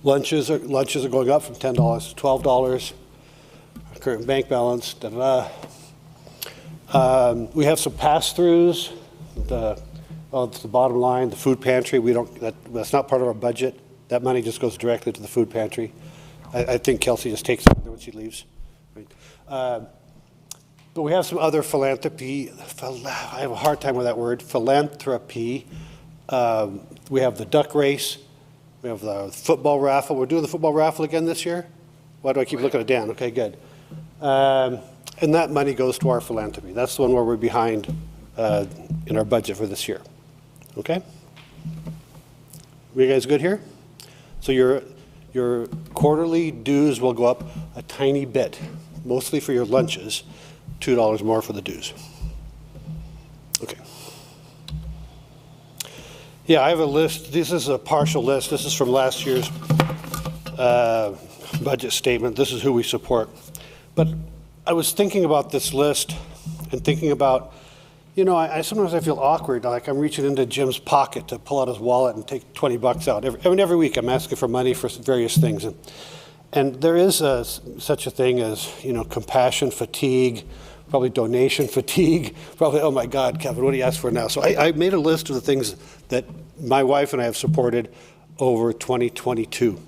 Lunches are going up from $10 to $12. Our current bank balance, we have some pass-throughs. It's the bottom line, the food pantry, that's not part of our budget. That money just goes directly to the food pantry. I think Kelsey just takes it when she leaves. Right? But we have some other philanthropy. I have a hard time with that word, philanthropy. We have the duck race. We have the football raffle. We're doing the football raffle again this year? Why do I keep looking at Dan? Okay, good. And that money goes to our philanthropy. That's the one where we're behind in our budget for this year. Okay? Are you guys good here? So your quarterly dues will go up a tiny bit, mostly for your lunches, $2 more for the dues. Okay. Yeah, I have a list. This is a partial list. This is from last year's budget statement. This is who we support. But I was thinking about this list and thinking about, sometimes I feel awkward, like I'm reaching into Jim's pocket to pull out his wallet and take 20 bucks out. Every week I'm asking for money for various things. And there is such a thing as, compassion fatigue, probably donation fatigue, probably, oh my God, Kevin, what do you ask for now? So I made a list of the things that my wife and I have supported over 2022.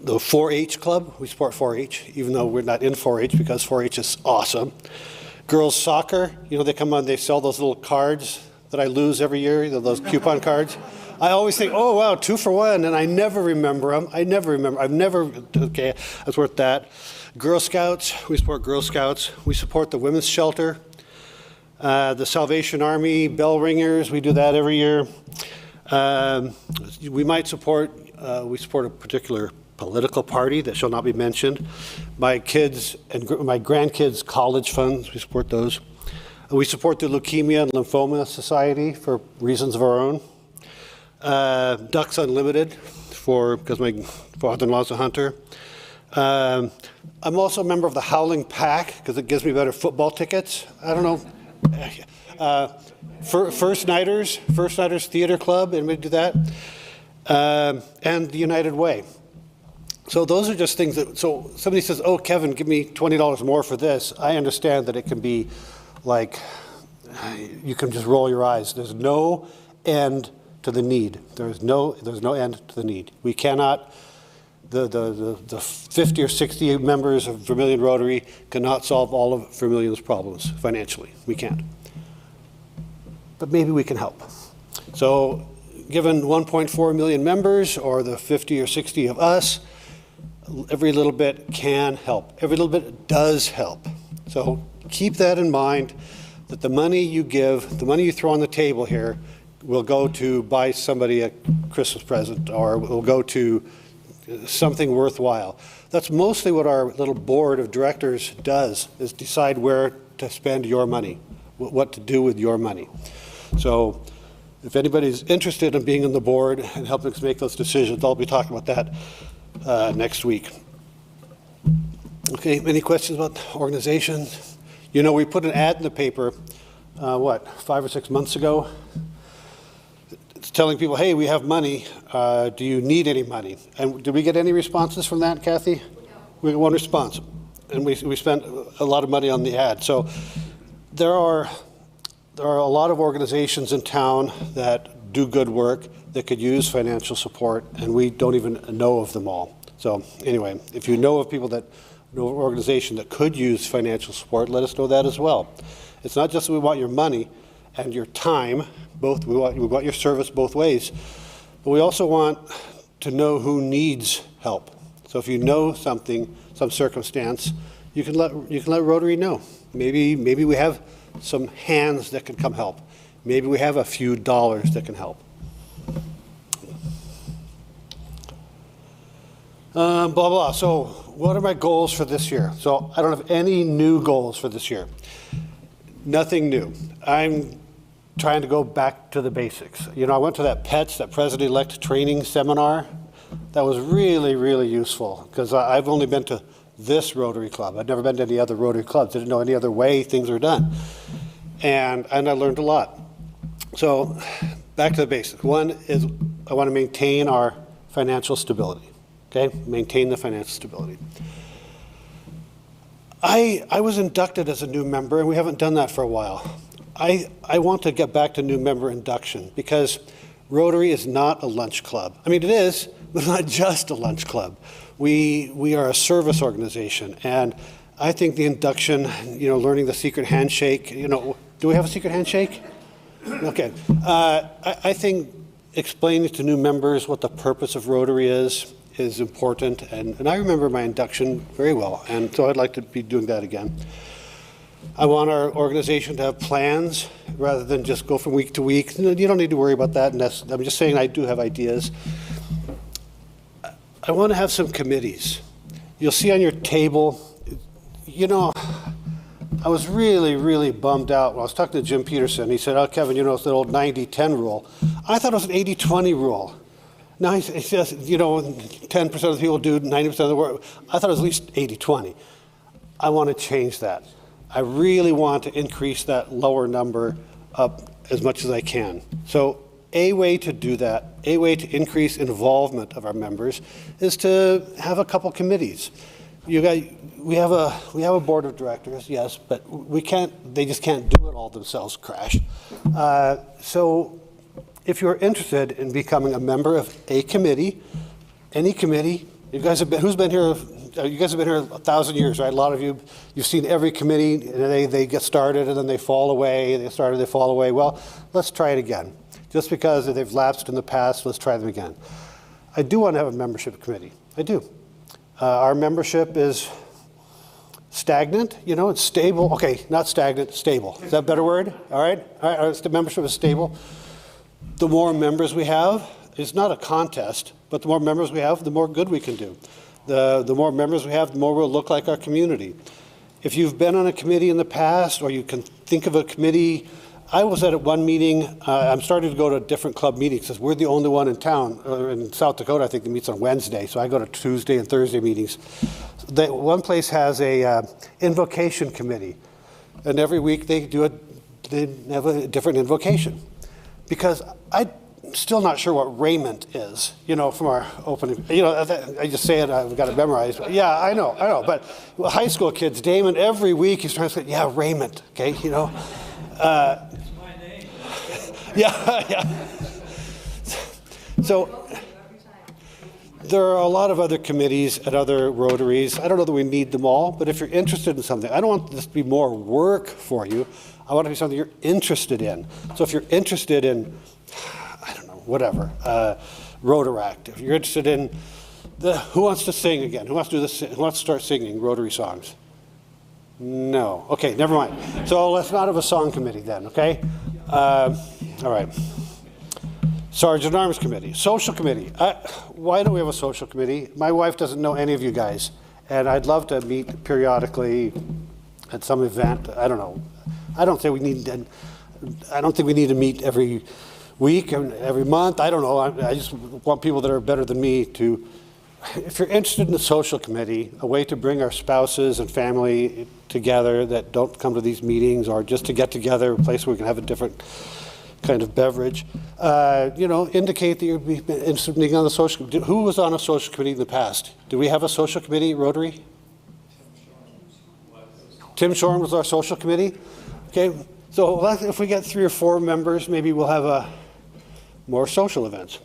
The 4-H club, we support 4-H, even though we're not in 4-H because 4-H is awesome. Girls soccer, they come on, they sell those little cards that I lose every year, those coupon cards. I always think, oh wow, 2 for 1, and I never remember them. Okay, that's worth that. Girl Scouts, we support Girl Scouts. We support the Women's Shelter, the Salvation Army, bell ringers, we do that every year. We support a particular political party that shall not be mentioned. My kids and my grandkids' college funds, we support those. We support the Leukemia and Lymphoma Society for reasons of our own. Ducks Unlimited, because my father-in-law's a hunter. I'm also a member of the Howling Pack because it gives me better football tickets. I don't know. First Nighters Theater Club, anybody do that? And the United Way. So those are just things that, so somebody says, oh, Kevin, give me $20 more for this. I understand that it can be like, you can just roll your eyes. There's no end to the need. There's no end to the need. We cannot, the 50 or 60 members of Vermillion Rotary cannot solve all of Vermillion's problems financially. We can't. But maybe we can help. So given 1.4 million members or the 50 or 60 of us, every little bit can help. Every little bit does help. So keep that in mind, that the money you give, the money you throw on the table here, will go to buy somebody a Christmas present or will go to something worthwhile. That's mostly what our little board of directors does, is decide where to spend your money, what to do with your money. So if anybody's interested in being on the board and helping us make those decisions, I'll be talking about that next week. Okay, any questions about organizations? We put an ad in the paper, 5 or 6 months ago? It's telling people, hey, we have money. Do you need any money? And did we get any responses from that, Kathy? No. We got one response. And we spent a lot of money on the ad. So there are a lot of organizations in town that do good work that could use financial support, and we don't even know of them all. So anyway, if you know of people that know of an organization that could use financial support, let us know that as well. It's not just that we want your money and your time, both. We want your service both ways, but we also want to know who needs help. So if you know something, some circumstance, you can let Rotary know. Maybe we have some hands that can come help. Maybe we have a few dollars that can help. Blah, blah. So what are my goals for this year? So I don't have any new goals for this year. Nothing new. I'm trying to go back to the basics. I went to that PETS, that President-elect training seminar. That was really, really useful because I've only been to this Rotary Club. I've never been to any other Rotary clubs. I didn't know any other way things are done. And I learned a lot. So back to the basics. One is I want to maintain our financial stability, okay? Maintain the financial stability. I was inducted as a new member, and we haven't done that for a while. I want to get back to new member induction because Rotary is not a lunch club. I mean, it is, but it's not just a lunch club. We are a service organization, and I think the induction, learning the secret handshake, do we have a secret handshake? Okay. I think explaining to new members what the purpose of Rotary is important, and I remember my induction very well, and so I'd like to be doing that again. I want our organization to have plans rather than just go from week to week. You don't need to worry about that. I'm just saying I do have ideas. I want to have some committees. You'll see on your table, I was really, really bummed out when I was talking to Jim Peterson. He said, "Oh, Kevin, it's the old 90-10 rule." I thought it was an 80-20 rule. Now he says, 10% of the people do 90% of the work. I thought it was at least 80-20. I want to change that. I really want to increase that lower number up as much as I can. So a way to do that, a way to increase involvement of our members is to have a couple committees. We have a board of directors, yes, but they just can't do it all themselves, crash. So if you're interested in becoming a member of a committee, any committee, who's been here? You guys have been here 1,000 years, right? A lot of you've seen every committee, and they get started and then they fall away, they start and they fall away. Well, let's try it again. Just because they've lapsed in the past, let's try them again. I do want to have a membership committee. I do. Our membership is stagnant, it's stable. Okay, not stagnant, stable. Is that a better word? All right, the membership is stable. The more members we have, it's not a contest, but the more members we have, the more good we can do. The more members we have, the more we'll look like our community. If you've been on a committee in the past, or you can think of a committee, I was at one meeting. I'm starting to go to different club meetings because we're the only one in town, in South Dakota, I think, that meets on Wednesday. So I go to Tuesday and Thursday meetings. One place has a invocation committee, and every week they have a different invocation. Because I'm still not sure what raiment is, from our opening. I just say it, I've got it memorized. But yeah, I know. But high school kids, Damon, every week he's trying to say, yeah, raiment, okay, It's my name. Yeah. So there are a lot of other committees at other Rotaries. I don't know that we need them all, but if you're interested in something, I don't want this to be more work for you. I want it to be something you're interested in. So if you're interested in, I don't know, whatever, Rotaract, if you're interested in who wants to sing again? Who wants to do this? Who wants to start singing Rotary songs? No. Okay, never mind. So let's not have a song committee then, okay? All right. Sergeant Arms Committee, Social Committee. Why don't we have a Social Committee? My wife doesn't know any of you guys, and I'd love to meet periodically at some event. I don't know. I don't think we need to meet every week and every month. I don't know. I just want people that are better than me to, if you're interested in the Social Committee, a way to bring our spouses and family together that don't come to these meetings, or just to get together, a place where we can have a different kind of beverage, indicate that you'd be interested in being on the Social Committee. Who was on a Social Committee in the past? Do we have a Social Committee, Rotary? Tim Shorn was our Social Committee. Okay, so if we get 3 or 4 members, maybe we'll have more social events.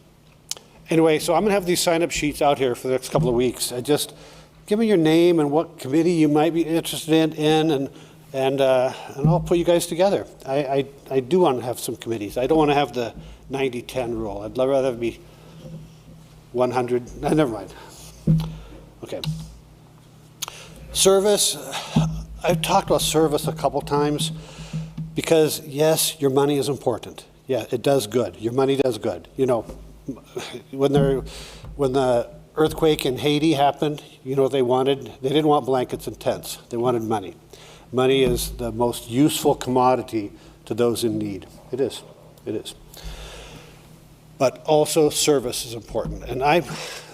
Anyway, so I'm going to have these sign-up sheets out here for the next couple of weeks. Just give me your name and what committee you might be interested in, and I'll put you guys together. I do want to have some committees. I don't want to have the 90-10 rule. I'd rather be 100. Never mind. Okay. Service. I've talked about service a couple times because, yes, your money is important. Yeah, it does good. Your money does good. When the earthquake in Haiti happened, what they wanted? They didn't want blankets and tents. They wanted money. Money is the most useful commodity to those in need. It is. It is. But also service is important. And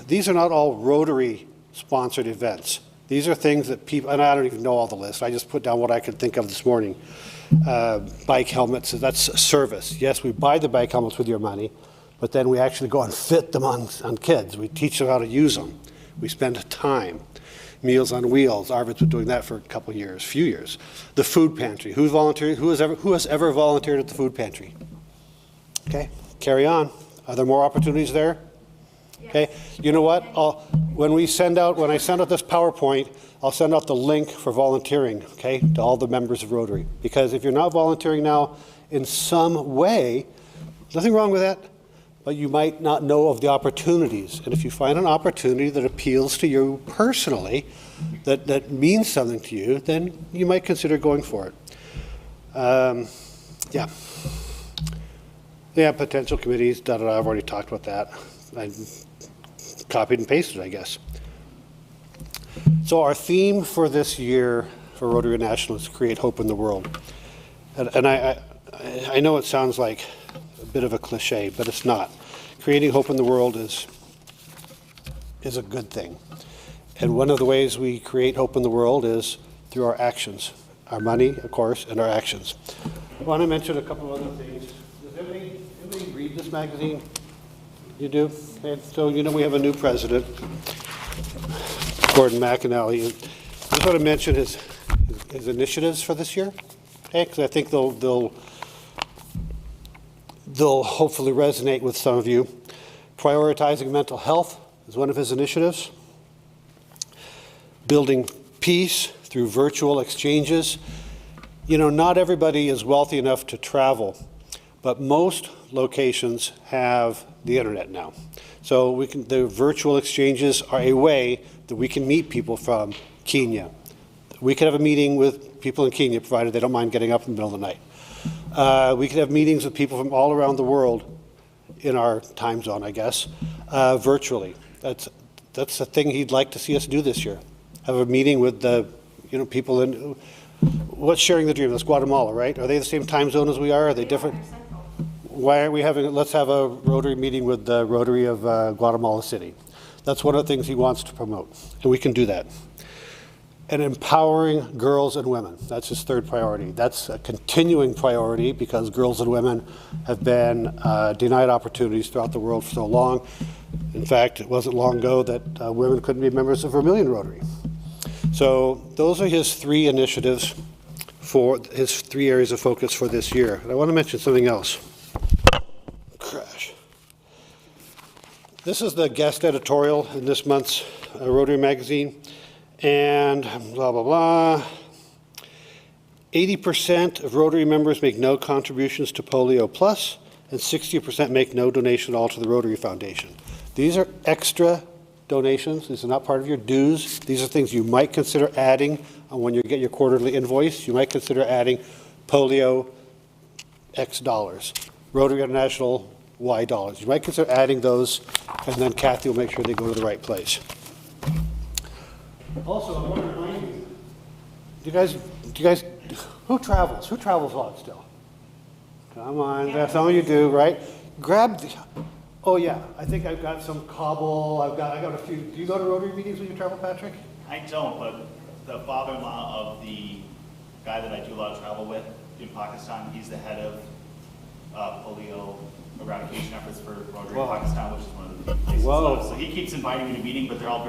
these are not all Rotary-sponsored events. These are things that people, and I don't even know all the list. I just put down what I could think of this morning. Bike helmets, that's service. Yes, we buy the bike helmets with your money, but then we actually go and fit them on kids. We teach them how to use them. We spend time. Meals on Wheels. Arvid's been doing that for a couple years, few years. The food pantry. Who's volunteered? Who has ever volunteered at the food pantry? Okay, carry on. Are there more opportunities there? Yes. Okay, you know what? When I send out this PowerPoint, I'll send out the link for volunteering, okay, to all the members of Rotary. Because if you're not volunteering now in some way, nothing wrong with that, but you might not know of the opportunities. And if you find an opportunity that appeals to you personally, that means something to you, then you might consider going for it. Yeah, potential committees, I've already talked about that. I copied and pasted, I guess. So our theme for this year for Rotary International is create hope in the world. And I know it sounds like a bit of a cliche, but it's not. Creating hope in the world is a good thing. And one of the ways we create hope in the world is through our actions. Our money, of course, and our actions. I want to mention a couple of other things. Does anybody read this magazine? You do? Okay. So, you know, we have a new president, Gordon McAnally. I just want to mention his initiatives for this year, okay? Because I think they'll hopefully resonate with some of you. Prioritizing mental health is one of his initiatives. Building peace through virtual exchanges. You know, not everybody is wealthy enough to travel, but most locations have the internet now. So the virtual exchanges are a way that we can meet people from Kenya. We could have a meeting with people in Kenya, provided they don't mind getting up in the middle of the night. We could have meetings with people from all around the world in our time zone, I guess, virtually. That's the thing he'd like to see us do this year. Have a meeting with the people in, what's sharing the dream? That's Guatemala, right? Are they the same time zone as we are? Are they different? Why aren't we let's have a Rotary meeting with the Rotary of Guatemala City. That's one of the things he wants to promote, and we can do that. And empowering girls and women, that's his third priority. That's a continuing priority because girls and women have been denied opportunities throughout the world for so long. In fact, it wasn't long ago that women couldn't be members of Vermillion Rotary. So those are his three initiatives for his 3 areas of focus for this year. And I want to mention something else. Crash. This is the guest editorial in this month's Rotary magazine. And blah, blah, blah. 80% of Rotary members make no contributions to Polio Plus, and 60% make no donation at all to the Rotary Foundation. These are extra donations. These are not part of your dues. These are things you might consider adding when you get your quarterly invoice. You might consider adding polio X dollars, Rotary International Y dollars. You might consider adding those, and then Kathy will make sure they go to the right place. Also, I want to remind you, do you guys, who travels? Who travels a lot still? Come on, that's all you do, right? Oh yeah, I think I've got some cobble, I got a few. Do you go to Rotary meetings when you travel, Patrick? I don't, but the father-in-law of the guy that I do a lot of travel with in Pakistan, he's the head of polio eradication efforts for Rotary in Pakistan, which is one of the places. So he keeps inviting me to meetings, but they're all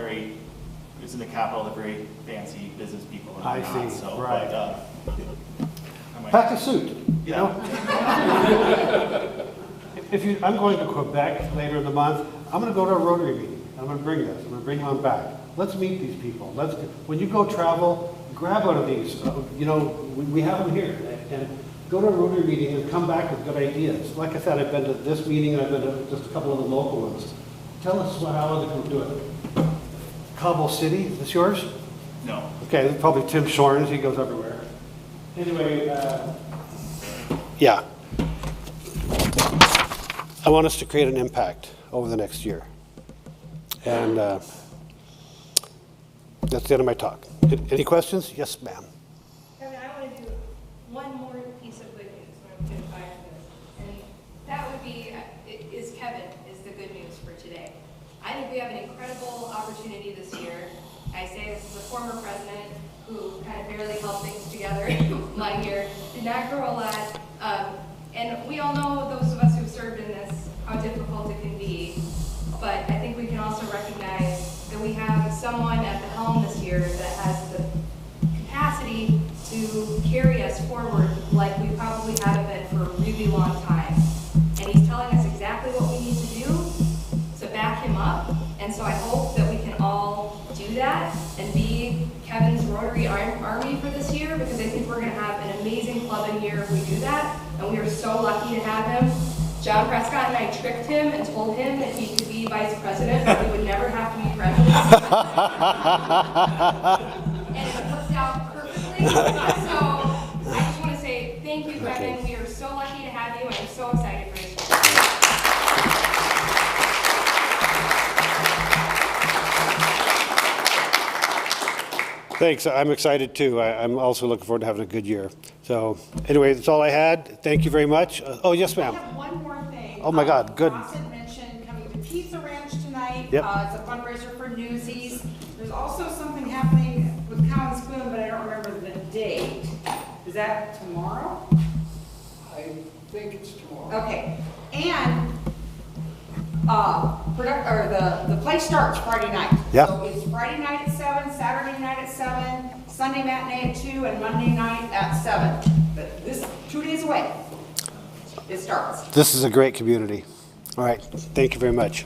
it's in the capital, they're very fancy business people. And I see, so, right. But, pack a suit, you know? I'm going to Quebec later in the month. I'm going to go to a Rotary meeting. I'm going to bring this. I'm going to bring one back. Let's meet these people. When you go travel, grab one of these. We have them here. And go to a Rotary meeting and come back with good ideas. Like I said, I've been to this meeting and I've been to just a couple of the local ones. Tell us how other people do it. Cobble City, is this yours? No. Okay, probably Tim Shorns. He goes everywhere. Anyway, yeah. I want us to create an impact over the next year. And that's the end of my talk. Any questions? Yes, ma'am. Kevin, I want to do one more piece of good news when I'm finished by this. And that would be, Kevin is the good news for today. I think we have an incredible opportunity this year. I say this as a former president who kind of barely held things together my year, did not grow a lot. And we all know, those of us who served in this how difficult it can be. But I think we can also recognize that we have someone at the helm this year that has the capacity to carry us forward like we probably haven't been for a really long time. And he's telling us exactly what we need to do, so back him up. And so I hope that we can all do that and be Kevin's Rotary Army for this year, because I think we're going to have an amazing club in here if we do that. And we are so lucky to have him. John Prescott and I tricked him and told him that he could be vice president, but he would never have to be president. And it worked out perfectly. So I just want to say thank you, Kevin. We are so lucky to have you, and I'm so excited for this year. Thanks. I'm excited too. I'm also looking forward to having a good year. So anyway, that's all I had. Thank you very much. Oh, yes, I ma'am. have one more thing. Oh, my God, good. Ross had mentioned coming to Pizza Ranch tonight. Yep. It's a fundraiser for Newsies. There's also something happening with Cow and Spoon, but I don't remember the date. Is that tomorrow? I think it's tomorrow. Okay. And the play starts Friday night. Yeah. So it's Friday night at 7, Saturday night at 7, Sunday matinee at 2, and Monday night at 7. But this 2 days away. It starts. This is a great community. All right. Thank you very much.